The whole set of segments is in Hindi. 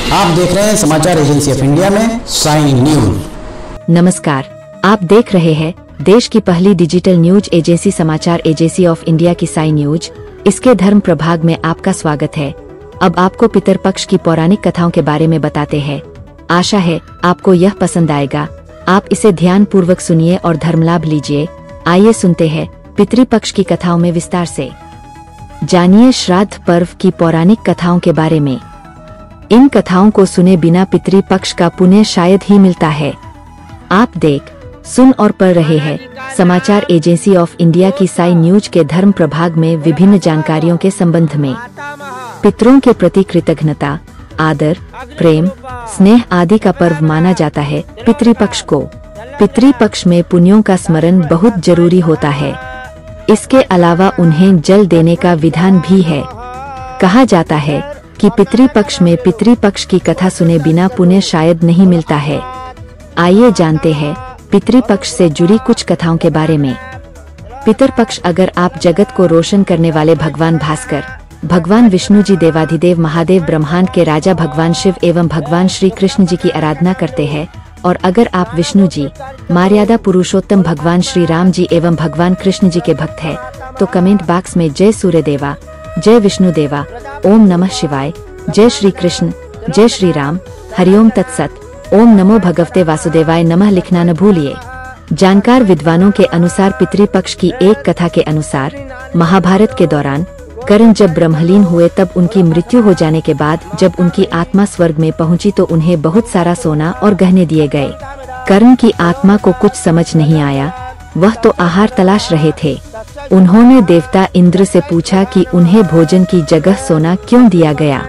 आप देख रहे हैं समाचार एजेंसी ऑफ इंडिया में साइन न्यूज। नमस्कार, आप देख रहे हैं देश की पहली डिजिटल न्यूज एजेंसी समाचार एजेंसी ऑफ इंडिया की साइन न्यूज। इसके धर्म प्रभाग में आपका स्वागत है। अब आपको पितरपक्ष की पौराणिक कथाओं के बारे में बताते हैं। आशा है आपको यह पसंद आएगा। आप इसे ध्यान पूर्वक सुनिए और धर्म लाभ लीजिए। आइए सुनते हैं पितृपक्ष की कथाओं में विस्तार से। जानिए श्राद्ध पर्व की पौराणिक कथाओं के बारे में। इन कथाओं को सुने बिना पितृपक्ष का पुण्य शायद ही मिलता है। आप देख, सुन और पढ़ रहे हैं समाचार एजेंसी ऑफ इंडिया की साइन न्यूज के धर्म प्रभाग में विभिन्न जानकारियों के संबंध में। पितरों के प्रति कृतज्ञता, आदर, प्रेम, स्नेह आदि का पर्व माना जाता है पितृपक्ष को। पितृपक्ष में पुण्यों का स्मरण बहुत जरूरी होता है। इसके अलावा उन्हें जल देने का विधान भी है। कहा जाता है कि पितृपक्ष में पितृपक्ष की कथा सुने बिना पुण्य शायद नहीं मिलता है। आइए जानते हैं पितृपक्ष से जुड़ी कुछ कथाओं के बारे में। पितृपक्ष अगर आप जगत को रोशन करने वाले भगवान भास्कर, भगवान विष्णु जी, देवाधिदेव महादेव, ब्रह्मांड के राजा भगवान शिव एवं भगवान श्री कृष्ण जी की आराधना करते हैं, और अगर आप विष्णु जी, मर्यादा पुरुषोत्तम भगवान श्री राम जी एवं भगवान कृष्ण जी के भक्त हैं, तो कमेंट बॉक्स में जय सूर्य देवा, जय विष्णु देवा, ओम नमः शिवाय, जय श्री कृष्ण, जय श्री राम, हरिओम तत्सत, ओम नमो भगवते वासुदेवाय नमः लिखना न भूलिए। जानकार विद्वानों के अनुसार पितृपक्ष की एक कथा के अनुसार महाभारत के दौरान कर्ण जब ब्रह्मलीन हुए, तब उनकी मृत्यु हो जाने के बाद जब उनकी आत्मा स्वर्ग में पहुंची तो उन्हें बहुत सारा सोना और गहने दिए गए। कर्ण की आत्मा को कुछ समझ नहीं आया, वह तो आहार तलाश रहे थे। उन्होंने देवता इंद्र से पूछा कि उन्हें भोजन की जगह सोना क्यों दिया गया।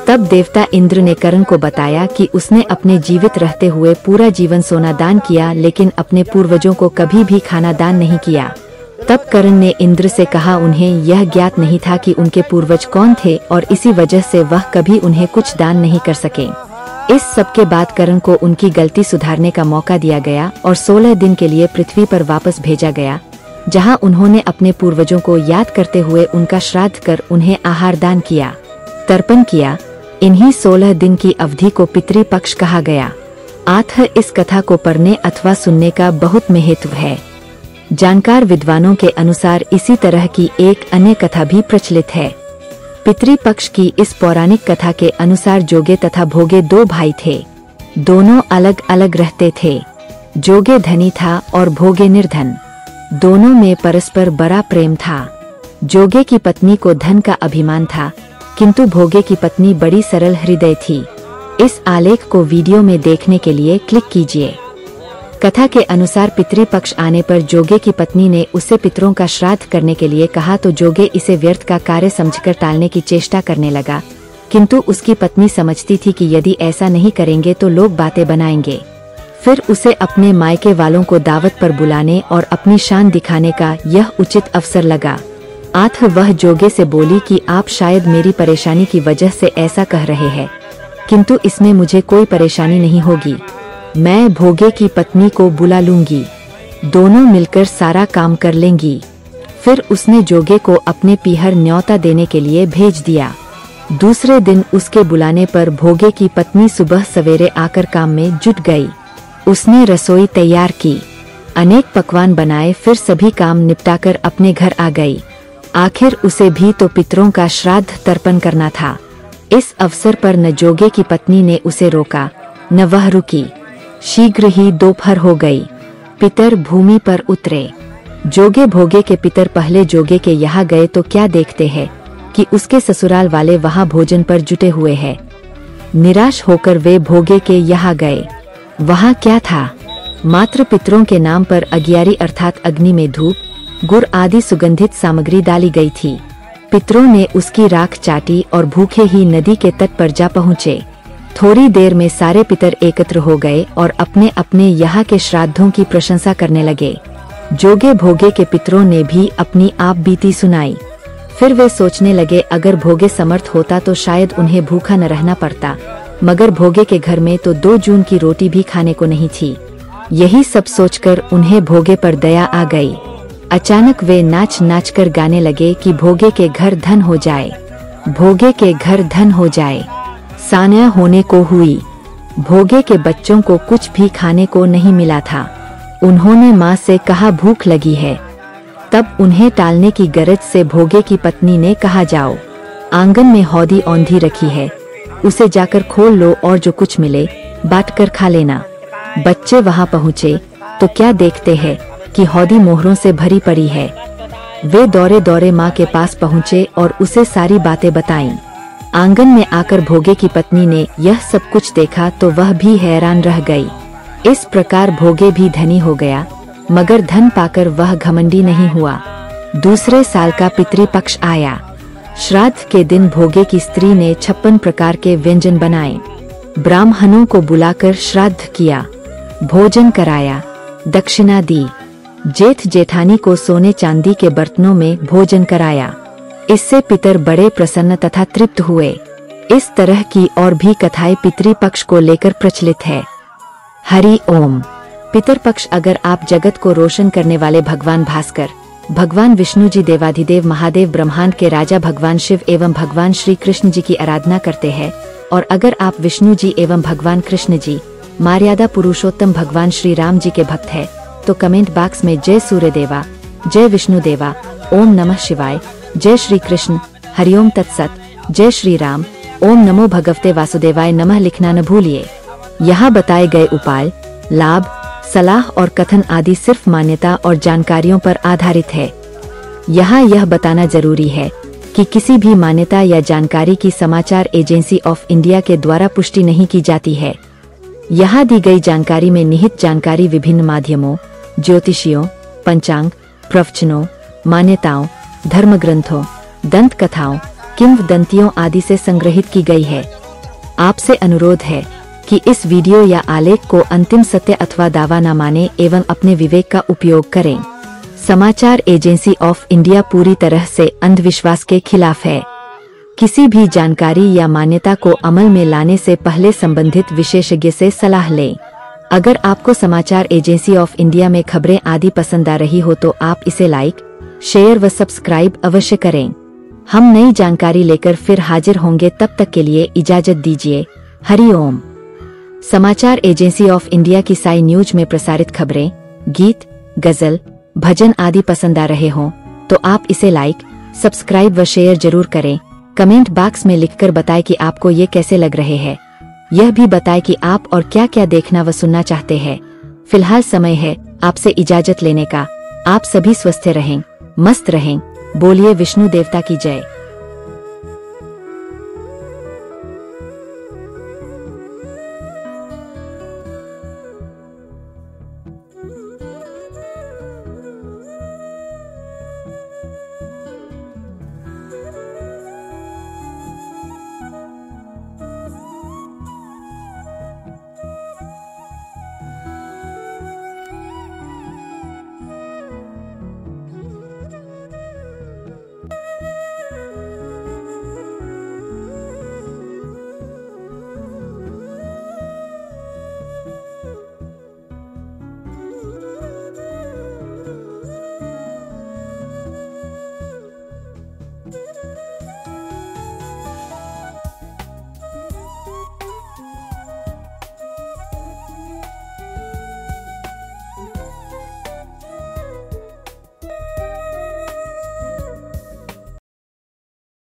तब देवता इंद्र ने कर्ण को बताया कि उसने अपने जीवित रहते हुए पूरा जीवन सोना दान किया, लेकिन अपने पूर्वजों को कभी भी खाना दान नहीं किया। तब कर्ण ने इंद्र से कहा उन्हें यह ज्ञात नहीं था कि उनके पूर्वज कौन थे, और इसी वजह से वह कभी उन्हें कुछ दान नहीं कर सके। इस सब के बाद कर्ण को उनकी गलती सुधारने का मौका दिया गया और 16 दिन के लिए पृथ्वी पर वापस भेजा गया, जहां उन्होंने अपने पूर्वजों को याद करते हुए उनका श्राद्ध कर उन्हें आहार दान किया, तर्पण किया। इन्हीं 16 दिन की अवधि को पितृपक्ष कहा गया। अतः इस कथा को पढ़ने अथवा सुनने का बहुत महत्व है। जानकार विद्वानों के अनुसार इसी तरह की एक अन्य कथा भी प्रचलित है। पितृपक्ष की इस पौराणिक कथा के अनुसार जोगे तथा भोगे दो भाई थे। दोनों अलग अलग रहते थे। जोगे धनी था और भोगे निर्धन। दोनों में परस्पर बड़ा प्रेम था। जोगे की पत्नी को धन का अभिमान था, किंतु भोगे की पत्नी बड़ी सरल हृदय थी। इस आलेख को वीडियो में देखने के लिए क्लिक कीजिए। कथा के अनुसार पितृपक्ष आने पर जोगे की पत्नी ने उसे पितरों का श्राद्ध करने के लिए कहा, तो जोगे इसे व्यर्थ का कार्य समझकर टालने की चेष्टा करने लगा, किंतु उसकी पत्नी समझती थी कि यदि ऐसा नहीं करेंगे तो लोग बातें बनाएंगे। फिर उसे अपने मायके वालों को दावत पर बुलाने और अपनी शान दिखाने का यह उचित अवसर लगा। अतः वह जोगे से बोली कि आप शायद मेरी परेशानी की वजह से ऐसा कह रहे हैं, किंतु इसमें मुझे कोई परेशानी नहीं होगी। मैं भोगे की पत्नी को बुला लूंगी, दोनों मिलकर सारा काम कर लेंगी। फिर उसने जोगे को अपने पीहर न्योता देने के लिए भेज दिया। दूसरे दिन उसके बुलाने पर भोगे की पत्नी सुबह सवेरे आकर काम में जुट गई। उसने रसोई तैयार की, अनेक पकवान बनाए, फिर सभी काम निपटाकर अपने घर आ गई। आखिर उसे भी तो पितरों का श्राद्ध तर्पण करना था। इस अवसर पर न जोगे की पत्नी ने उसे रोका, न वह रुकी। शीघ्र ही दोपहर हो गई। पितर भूमि पर उतरे। जोगे भोगे के पितर पहले जोगे के यहाँ गए तो क्या देखते हैं कि उसके ससुराल वाले वहाँ भोजन पर जुटे हुए हैं। निराश होकर वे भोगे के यहाँ गए। वहाँ क्या था? मात्र पितरों के नाम पर अगियारी अर्थात अग्नि में धूप, गुड़ आदि सुगंधित सामग्री डाली गई थी। पितरों ने उसकी राख चाटी और भूखे ही नदी के तट पर जा पहुँचे। थोड़ी देर में सारे पितर एकत्र हो गए और अपने अपने यहाँ के श्राद्धों की प्रशंसा करने लगे। जोगे भोगे के पितरों ने भी अपनी आप बीती सुनाई। फिर वे सोचने लगे अगर भोगे समर्थ होता तो शायद उन्हें भूखा न रहना पड़ता, मगर भोगे के घर में तो 2 जून की रोटी भी खाने को नहीं थी। यही सब सोचकर उन्हें भोगे पर दया आ गई। अचानक वे नाच नाच कर गाने लगे कि भोगे के घर धन हो जाए, भोगे के घर धन हो जाए। सान्या होने को हुई। भोगे के बच्चों को कुछ भी खाने को नहीं मिला था। उन्होंने माँ से कहा भूख लगी है। तब उन्हें टालने की गरज से भोगे की पत्नी ने कहा जाओ, आंगन में हौदी औंधी रखी है, उसे जाकर खोल लो और जो कुछ मिले बांट कर खा लेना। बच्चे वहां पहुँचे तो क्या देखते हैं कि हौदी मोहरों से भरी पड़ी है। वे दौड़े दौड़े माँ के पास पहुँचे और उसे सारी बातें बताईं। आंगन में आकर भोगे की पत्नी ने यह सब कुछ देखा तो वह भी हैरान रह गई। इस प्रकार भोगे भी धनी हो गया, मगर धन पाकर वह घमंडी नहीं हुआ। दूसरे साल का पितृपक्ष आया। श्राद्ध के दिन भोगे की स्त्री ने 56 प्रकार के व्यंजन बनाए। ब्राह्मणों को बुलाकर श्राद्ध किया, भोजन कराया, दक्षिणा दी। जेठ जेठानी को सोने चांदी के बर्तनों में भोजन कराया। इससे पितर बड़े प्रसन्न तथा तृप्त हुए। इस तरह की और भी कथाएं पितृपक्ष को लेकर प्रचलित है। हरि ओम। पितृपक्ष अगर आप जगत को रोशन करने वाले भगवान भास्कर, भगवान विष्णु जी, देवाधिदेव महादेव, ब्रह्मांड के राजा भगवान शिव एवं भगवान श्री कृष्ण जी की आराधना करते हैं, और अगर आप विष्णु जी एवं भगवान कृष्ण जी, मर्यादा पुरुषोत्तम भगवान श्री राम जी के भक्त हैं, तो कमेंट बॉक्स में जय सूर्य देवा, जय विष्णु देवा, ओम नमः शिवाय, जय श्री कृष्ण, हरिओम तत्सत, जय श्री राम, ओम नमो भगवते वासुदेवाय नमः लिखना न भूलिए। यहाँ बताए गए उपाय, लाभ, सलाह और कथन आदि सिर्फ मान्यता और जानकारियों पर आधारित है। यहाँ यह बताना जरूरी है कि किसी भी मान्यता या जानकारी की समाचार एजेंसी ऑफ इंडिया के द्वारा पुष्टि नहीं की जाती है। यहाँ दी गई जानकारी में निहित जानकारी विभिन्न माध्यमों, ज्योतिषियों, पंचांग, प्रवचनों, मान्यताओं, धर्म ग्रंथों, दंत कथाओं, किंवदंतियों आदि से संग्रहित की गई है। आपसे अनुरोध है कि इस वीडियो या आलेख को अंतिम सत्य अथवा दावा न माने एवं अपने विवेक का उपयोग करें। समाचार एजेंसी ऑफ इंडिया पूरी तरह से अंधविश्वास के खिलाफ है। किसी भी जानकारी या मान्यता को अमल में लाने से पहले संबंधित विशेषज्ञ से सलाह लें। अगर आपको समाचार एजेंसी ऑफ इंडिया में खबरें आदि पसंद आ रही हो तो आप इसे लाइक, शेयर व सब्सक्राइब अवश्य करें। हम नई जानकारी लेकर फिर हाजिर होंगे, तब तक के लिए इजाजत दीजिए। हरि ओम। समाचार एजेंसी ऑफ इंडिया की साई न्यूज में प्रसारित खबरें, गीत, गजल, भजन आदि पसंद आ रहे हों तो आप इसे लाइक, सब्सक्राइब व शेयर जरूर करें। कमेंट बॉक्स में लिखकर बताएं कि आपको ये कैसे लग रहे हैं। यह भी बताएं कि आप और क्या क्या देखना व सुनना चाहते हैं। फिलहाल समय है आपसे इजाजत लेने का। आप सभी स्वस्थ रहें, मस्त रहें। बोलिए विष्णु देवता की जय।